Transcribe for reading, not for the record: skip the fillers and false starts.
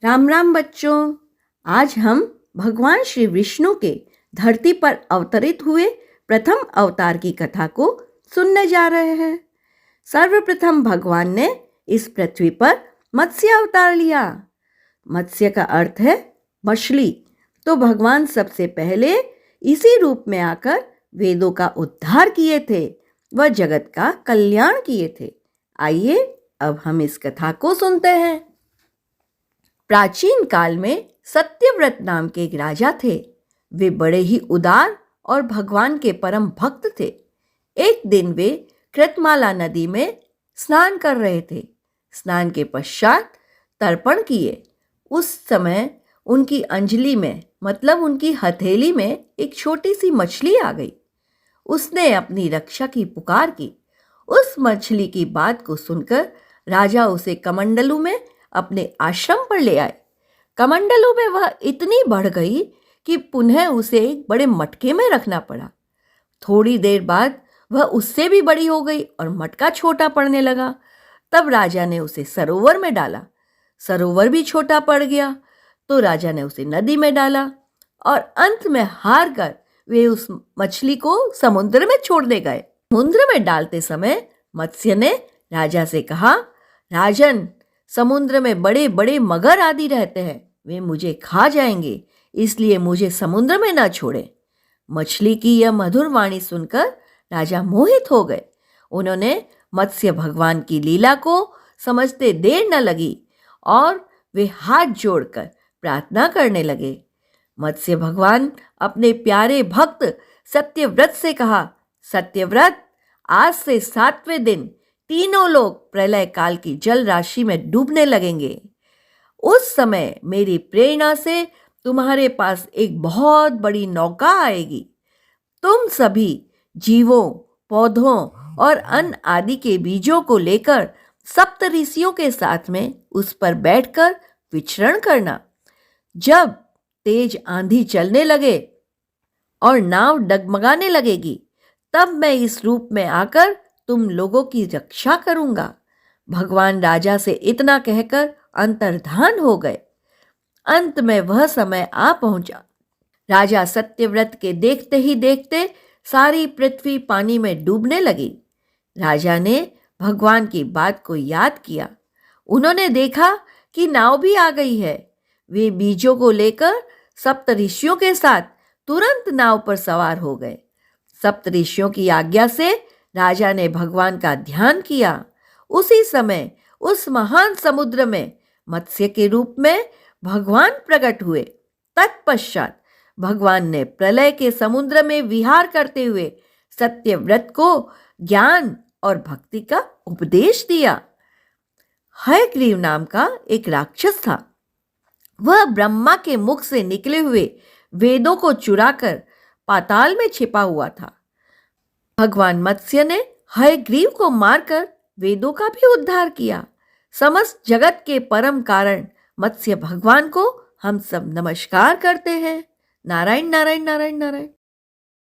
राम राम बच्चों। आज हम भगवान श्री विष्णु के धरती पर अवतरित हुए प्रथम अवतार की कथा को सुनने जा रहे हैं। सर्वप्रथम भगवान ने इस पृथ्वी पर मत्स्य अवतार लिया। मत्स्य का अर्थ है मछली। तो भगवान सबसे पहले इसी रूप में आकर वेदों का उद्धार किए थे, वह जगत का कल्याण किए थे। आइए अब हम इस कथा को सुनते हैं। प्राचीन काल में सत्यव्रत नाम के एक राजा थे। वे बड़े ही उदार और भगवान के परम भक्त थे। एक दिन वे कृतमाला नदी में स्नान कर रहे थे। स्नान के पश्चात तर्पण किए। उस समय उनकी अंजलि में मतलब उनकी हथेली में एक छोटी सी मछली आ गई। उसने अपनी रक्षा की पुकार की। उस मछली की बात को सुनकर राजा उसे कमंडलू में अपने आश्रम पर ले आए। कमंडलू में वह इतनी बढ़ गई कि पुनः उसे एक बड़े मटके में रखना पड़ा। थोड़ी देर बाद वह उससे भी बड़ी हो गई और मटका छोटा पड़ने लगा। तब राजा ने उसे सरोवर में डाला। सरोवर भी छोटा पड़ गया तो राजा ने उसे नदी में डाला और अंत में हार कर वे उस मछली को समुद्र में छोड़ने गए। समुद्र में डालते समय मत्स्य ने राजा से कहा, राजन, समुद्र में बड़े बड़े मगर आदि रहते हैं, वे मुझे खा जाएंगे, इसलिए मुझे समुद्र में न छोड़े। मछली की यह मधुर वाणी सुनकर राजा मोहित हो गए। उन्होंने मत्स्य भगवान की लीला को समझते देर न लगी और वे हाथ जोड़कर प्रार्थना करने लगे। मत्स्य भगवान अपने प्यारे भक्त सत्यव्रत से कहा, सत्यव्रत, आज से 7वें दिन तीनों लोग प्रलय काल की जल राशि में डूबने लगेंगे। उस समय मेरी प्रेरणा से तुम्हारे पास एक बहुत बड़ी नौका आएगी। तुम सभी जीवों, पौधों और अन्न आदि के बीजों को लेकर सप्त ऋषियों के साथ में उस पर बैठकर विचरण करना। जब तेज आंधी चलने लगे और नाव डगमगाने लगेगी, तब मैं इस रूप में आकर तुम लोगों की रक्षा करूंगा। भगवान राजा से इतना कहकर अंतर्धान हो गए। अंत में वह समय आ पहुंचा। राजा सत्यव्रत के देखते ही देखते सारी पृथ्वी पानी में डूबने लगी। राजा ने भगवान की बात को याद किया। उन्होंने देखा कि नाव भी आ गई है। वे बीजों को लेकर सप्त ऋषियों के साथ तुरंत नाव पर सवार हो गए। सप्त ऋषियों की आज्ञा से राजा ने भगवान का ध्यान किया। उसी समय उस महान समुद्र में मत्स्य के रूप में भगवान प्रकट हुए। तत्पश्चात भगवान ने प्रलय के समुद्र में विहार करते हुए सत्यव्रत को ज्ञान और भक्ति का उपदेश दिया। हयग्रीव नाम का एक राक्षस था। वह ब्रह्मा के मुख से निकले हुए वेदों को चुराकर पाताल में छिपा हुआ था। भगवान मत्स्य ने हयग्रीव को मारकर वेदों का भी उद्धार किया। समस्त जगत के परम कारण मत्स्य भगवान को हम सब नमस्कार करते हैं। नारायण नारायण नारायण नारायण।